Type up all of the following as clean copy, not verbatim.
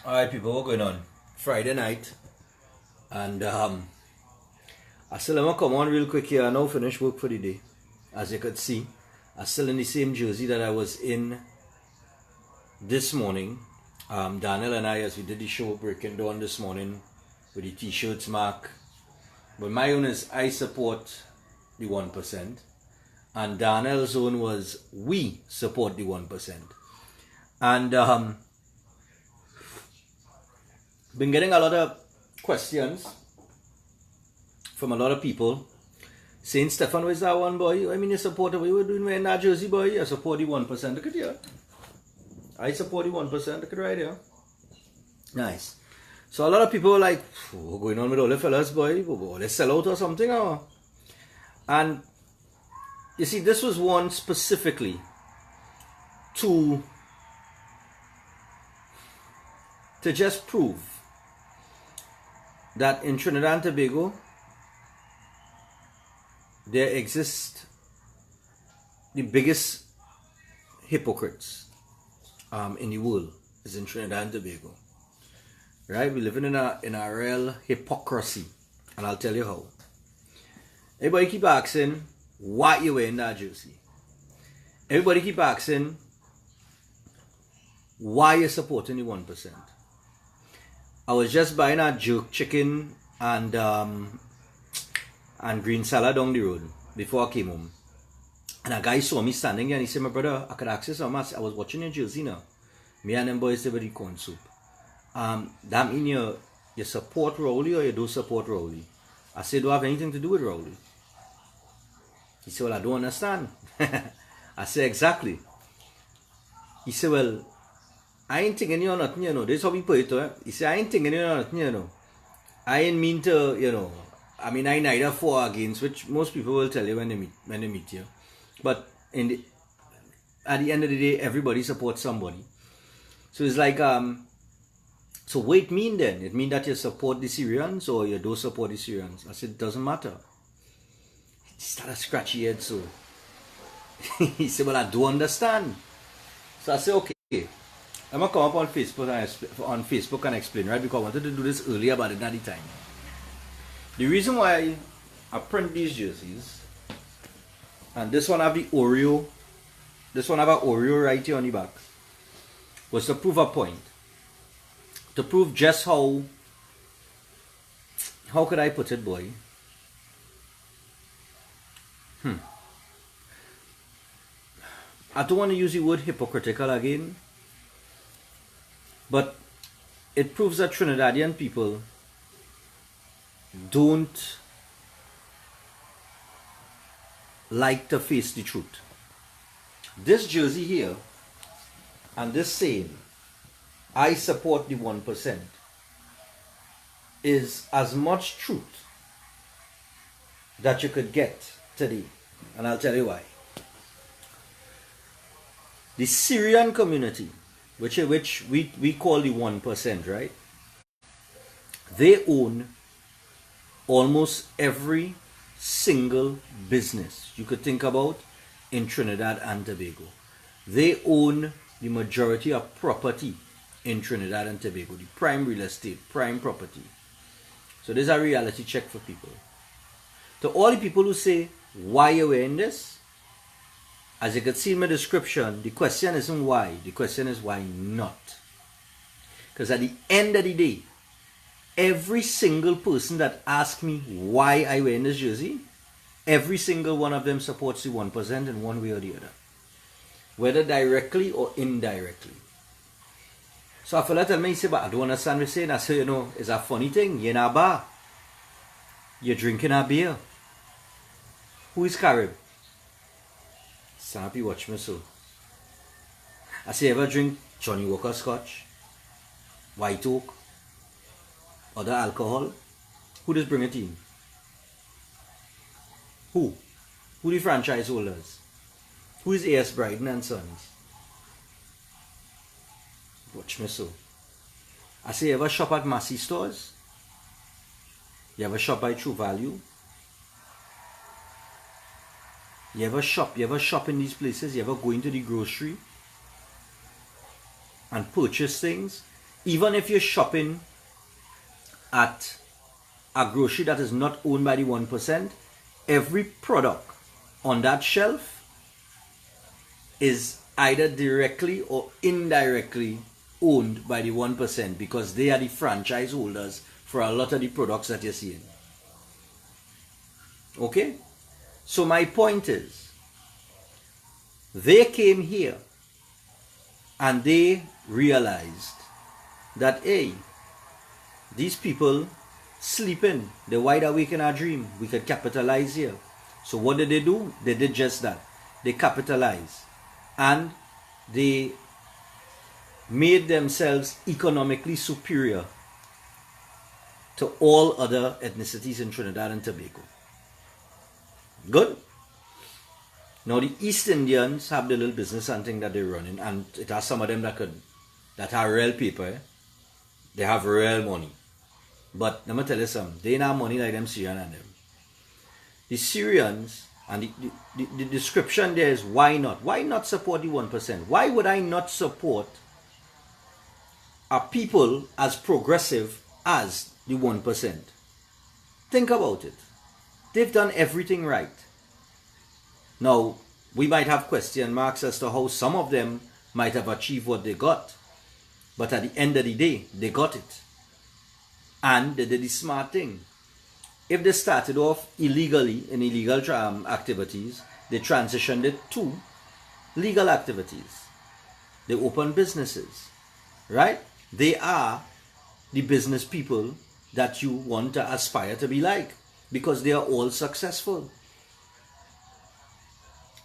Alright, people, what going on? Friday night, and I still want to come on real quick here. I now finished work for the day. As you could see, I'm still in the same jersey that I was in this morning. Daniel and I, as we did the show breaking down this morning with the t-shirts mark. But my own is I support the 1%, and Daniel's own was we support the 1%. And been getting a lot of questions from a lot of people saying, Stefan, where's that one, boy? I mean, you support what you were doing wearing that jersey, boy. I support the 1%. Look at here. I support the 1%. Look at right here. Nice. So a lot of people are like, what's going on with all the fellas, boy? Let's sell out or something, or? And you see, this was one specifically to just prove that in Trinidad and Tobago there exist the biggest hypocrites in the world is in Trinidad and Tobago. Right? We're living in a real hypocrisy, and I'll tell you how. Everybody keep asking why you wearing that jersey. Everybody keep asking why you're supporting the 1%. I was just buying a jerk chicken and green salad down the road before I came home. And a guy saw me standing there and he said, my brother, I could access how much. I was watching your jersey now. Me and them boys, they were the corn soup. That mean you support Rowley or you don't support Rowley? I said, do I have anything to do with Rowley? He said, well, I don't understand. I said, exactly. He said, well, I ain't thinking you or nothing, you know. This is how we put it, eh? He said, I ain't thinking you or nothing, you know. I ain't mean to, you know. I mean, I neither for or against, which most people will tell you when they meet you. But at the end of the day, everybody supports somebody. So it's like, so what it mean then? It mean that you support the Syrians or you don't support the Syrians? I said, it doesn't matter. He started scratching head, so. He said, well, I do understand. So I said, okay. I'm going to come up on Facebook and explain, right? Because I wanted to do this earlier, but at the time. The reason why I print these jerseys, and this one have the Oreo, this one have an Oreo right here on the back, was to prove a point. To prove just how could I put it, boy? I don't want to use the word hypocritical again, but it proves that Trinidadian people don't like to face the truth. This jersey here and this saying, I support the 1%, is as much truth that you could get today. And I'll tell you why. The Syrian community, which we call the 1%, right? They own almost every single business you could think about in Trinidad and Tobago. They own the majority of property in Trinidad and Tobago, the prime real estate, prime property. So there's a reality check for people. To all the people who say, why are you wearing this? As you can see in my description, the question isn't why, the question is why not. Because at the end of the day, every single person that asks me why I wear this jersey, every single one of them supports the 1% in one way or the other. Whether directly or indirectly. So a fella tell me, he say, but I don't understand what you're saying. I say, you know, it's a funny thing. You're in a bar. You're drinking a beer. Who is Carib? Snappy, watch me so. I say, ever drink Johnny Walker Scotch? White Oak? Other alcohol? Who does bring it in? Who? Who the franchise holders? Who is A.S. Bryden and Sons? Watch me so. I say, ever shop at Massey stores? You ever shop by True Value? You ever shop in these places? You ever go into the grocery and purchase things? even if you're shopping at a grocery that is not owned by the 1%, every product on that shelf is either directly or indirectly owned by the 1% because they are the franchise holders for a lot of the products that you're seeing. Okay? So my point is, they came here and they realized that, hey, these people sleeping, they're wide awake in our dream. We could capitalize here. So what did they do? They did just that. They capitalized. And they made themselves economically superior to all other ethnicities in Trinidad and Tobago. Good? Now the East Indians have the little business and thing that they're running, and it has some of them that are real people. Eh? They have real money. But let me tell you something, they ain't have money like them Syrian and them. The Syrians, and the description there is why not? Why not support the 1%? Why would I not support a people as progressive as the 1%? Think about it. They've done everything right. Now, we might have question marks as to how some of them might have achieved what they got. But at the end of the day, they got it. And they did the smart thing. If they started off illegally in illegal activities, they transitioned it to legal activities. They opened businesses, right? They are the business people that you want to aspire to be like because they are all successful.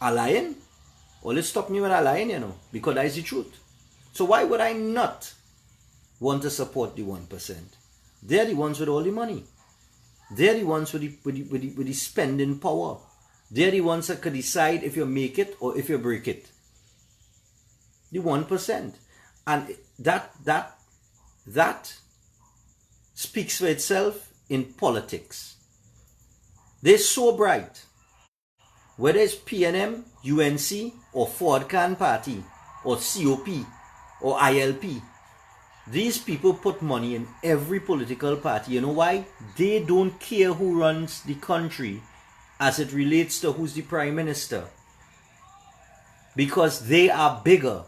A lion? Well, let's stop me when a lion, you know, because that is the truth. So why would I not want to support the 1%? They're the ones with all the money. They're the ones with the spending power. They're the ones that could decide if you make it or if you break it. The 1%. And that speaks for itself in politics. They're so bright. Whether it's PNM, UNC, or Ford Can Party, or COP, or ILP, these people put money in every political party. You know why? They don't care who runs the country as it relates to who's the prime minister. Because they are bigger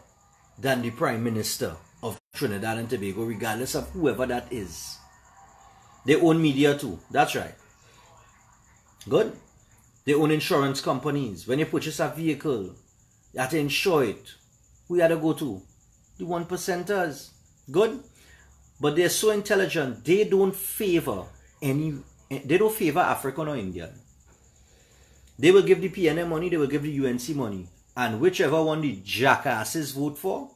than the prime minister of Trinidad and Tobago, regardless of whoever that is. They own media too. That's right. Good. They own insurance companies. When you purchase a vehicle, you have to insure it. Who you have to go to? The 1%ers. Good. But they're so intelligent, they don't favor African or Indian. They will give the PNM money, they will give the UNC money. And whichever one the jackasses vote for,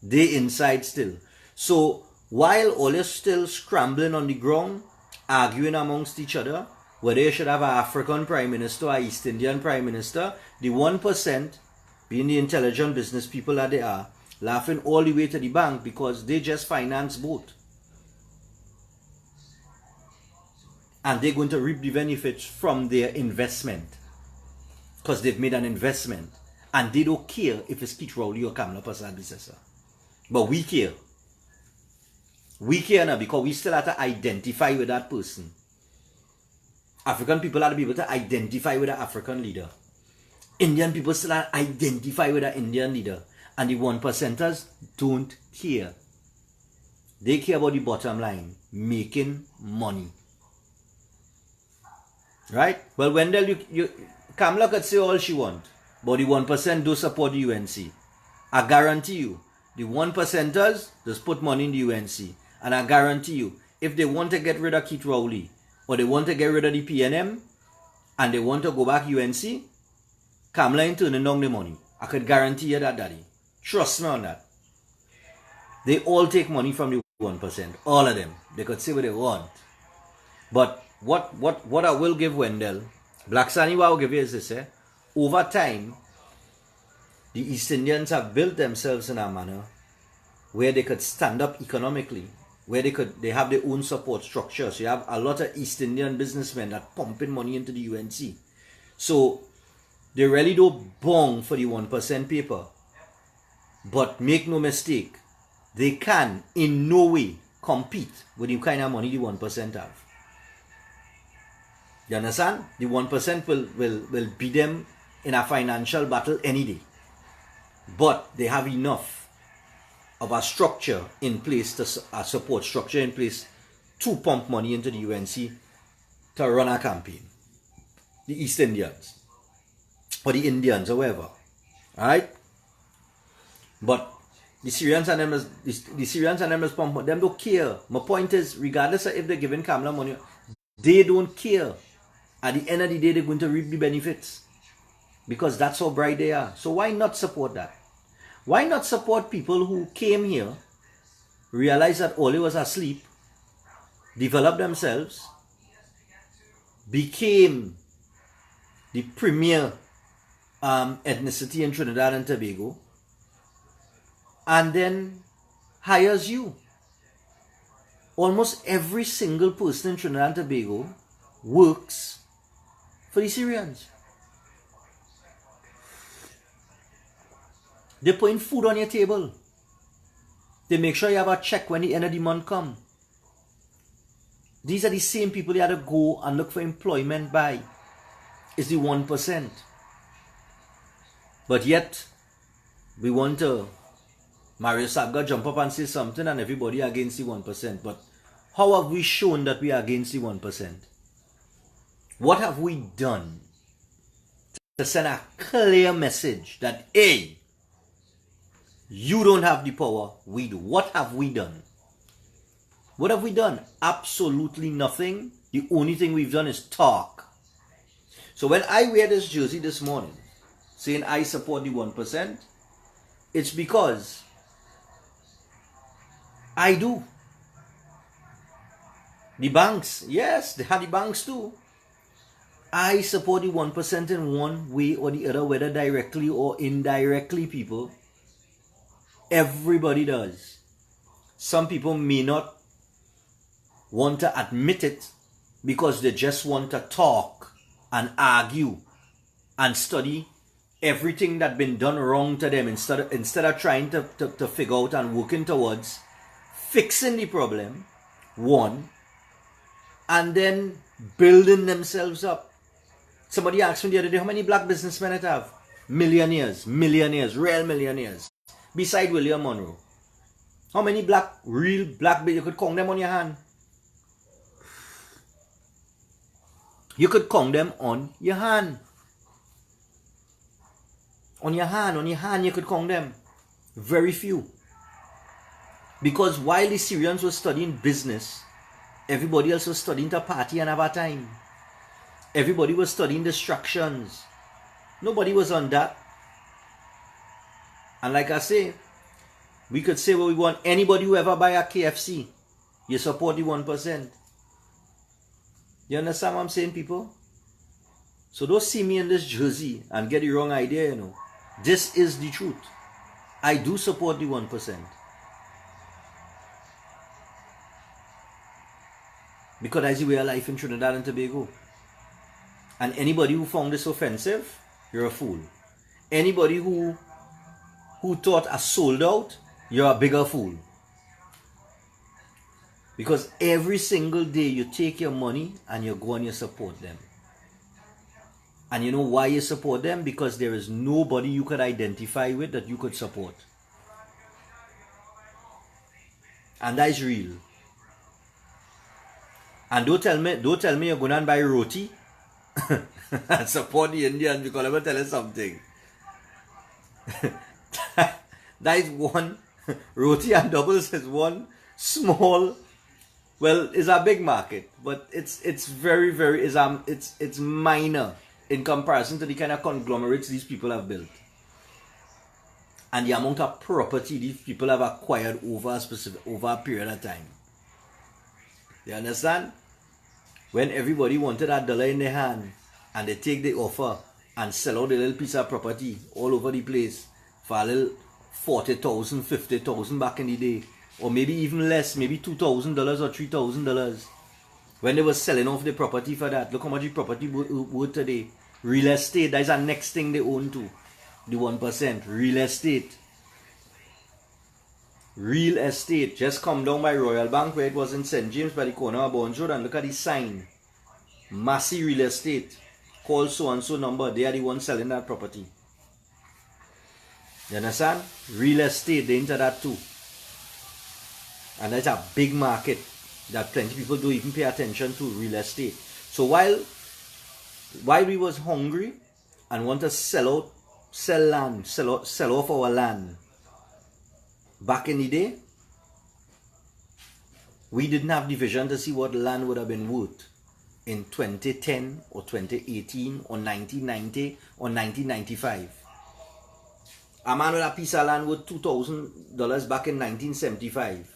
they inside still. So while all is still scrambling on the ground, arguing amongst each other, whether you should have an African prime minister or an East Indian prime minister, the 1%, being the intelligent business people that they are, laughing all the way to the bank because they just finance both. And they're going to reap the benefits from their investment. Because they've made an investment. And they don't care if it's Keith Rowley or Kamala Prasad. But we care. We care now because we still have to identify with that person. African people have to be able to identify with an African leader. Indian people still have to identify with an Indian leader. And the 1%ers don't care. They care about the bottom line. Making money. Right? Well, Wendell, Kamala could say all she wants. But the 1% do support the UNC. I guarantee you, the 1%ers just put money in the UNC. And I guarantee you, if they want to get rid of Keith Rowley, or they want to get rid of the PNM, and they want to go back UNC, Kamala ain't turning down the money. I could guarantee you that, Daddy. Trust me on that. They all take money from the 1%. All of them. They could say what they want. But what I will give Wendell, Black Sunny, what I will give you is this. Over time, the East Indians have built themselves in a manner where they could stand up economically, where they have their own support structure. So you have a lot of East Indian businessmen that pumping money into the UNC. So they really don't bong for the 1% paper. But make no mistake, they can in no way compete with the kind of money the 1% have. You understand? The 1% will beat them in a financial battle any day. But they have enough of a structure in place, a support structure in place to pump money into the UNC to run a campaign. The East Indians. Or the Indians, or whoever. Alright? But the Syrians and them is pump, them don't care. My point is, regardless of if they're giving Kamala money, they don't care. At the end of the day, they're going to reap the benefits. Because that's how bright they are. So why not support that? Why not support people who came here, realized that all was asleep, developed themselves, became the premier ethnicity in Trinidad and Tobago, and then hires you? Almost every single person in Trinidad and Tobago works for the Syrians. They're putting food on your table. They make sure you have a check when the end of the month comes. These are the same people you have to go and look for employment by. It's the 1%. But yet, we want to Mario Sabga jump up and say something and everybody against the 1%. But how have we shown that we are against the 1%? What have we done to send a clear message that, hey, you don't have the power, we do? What have we done? What have we done? Absolutely nothing. The only thing we've done is talk. So when I wear this jersey this morning, saying I support the 1%, it's because I do. The banks, yes, they have the banks too. I support the 1% in one way or the other, whether directly or indirectly, people. Everybody does. Some people may not want to admit it because they just want to talk and argue and study everything that's been done wrong to them instead of trying to figure out and working towards fixing the problem, one, and then building themselves up. Somebody asked me the other day, how many black businessmen it have? Millionaires, real millionaires. Beside William Monroe. How many real black, you could count them on your hand? You could count them on your hand. On your hand you could count them. Very few. Because while the Syrians were studying business, everybody else was studying to party and have a time. Everybody was studying distractions. Nobody was on that. And like I say, we could say what we want. Anybody who ever buy a KFC, you support the 1%. You understand what I'm saying, people? So don't see me in this jersey and get the wrong idea, you know. This is the truth. I do support the 1%. Because that's the way of life in Trinidad and Tobago. And anybody who found this offensive, you're a fool. Anybody who thought I sold out, you're a bigger fool. Because every single day you take your money and you go and you support them. And you know why you support them? Because there is nobody you could identify with that you could support. And that is real. And don't tell me you're going to buy roti and support the Indians, because let me tell you something. That is one. Roti and doubles is one small. Well, it's a big market, but it's very it's minor in comparison to the kind of conglomerates these people have built, and the amount of property these people have acquired over a period of time. You understand? When everybody wanted a dollar in their hand, and they take the offer and sell out a little piece of property all over the place for a little 40,000, 50,000 back in the day, or maybe even less, maybe $2,000 or $3,000. When they were selling off the property for that, look how much the property worth today. Real estate, that is the next thing they own to. The 1%, real estate. Real estate. Just come down by Royal Bank where it was in St. James by the corner of Bonds Road and look at the sign. Massey Real Estate. Call so and so number. They are the ones selling that property. You understand? Real estate, they into that too. And that's a big market that plenty of people don't even pay attention to, real estate. So while we was hungry and want to sell off our land back in the day, we didn't have the vision to see what land would have been worth in 2010 or 2018 or 1990 or 1995. A man with a piece of land worth $2,000 back in 1975.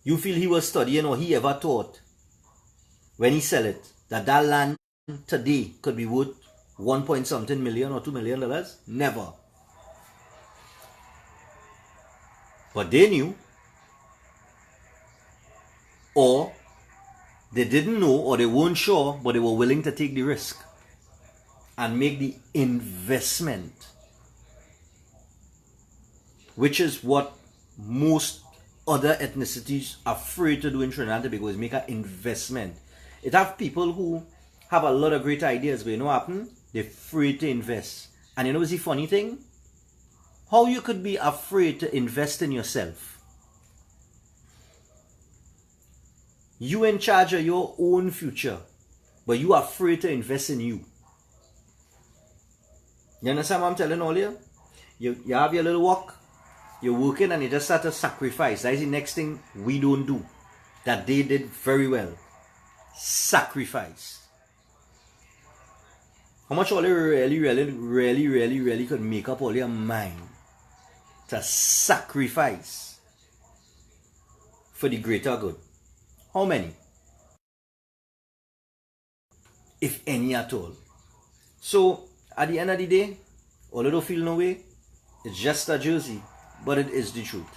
You feel he was studying or he ever thought when he sell it that land today could be worth 1 point something million or $2 million? Never. But they knew, or they didn't know, or they weren't sure, but they were willing to take the risk and make the investment, which is what most other ethnicities are afraid to do in Trinidad and Tobago, is make an investment. It have people who have a lot of great ideas, but you know what happen? They're afraid to invest. And you know what's the funny thing? How you could be afraid to invest in yourself? You in charge of your own future, but you are afraid to invest in you. You understand what I'm telling all you? You have your little work, you're working and you just start to sacrifice. That is the next thing we don't do, that they did very well. Sacrifice. How much all you really could make up all your mind to sacrifice for the greater good? How many? If any at all. So at the end of the day, all you don't feel no way, it's just a jersey, but it is the truth.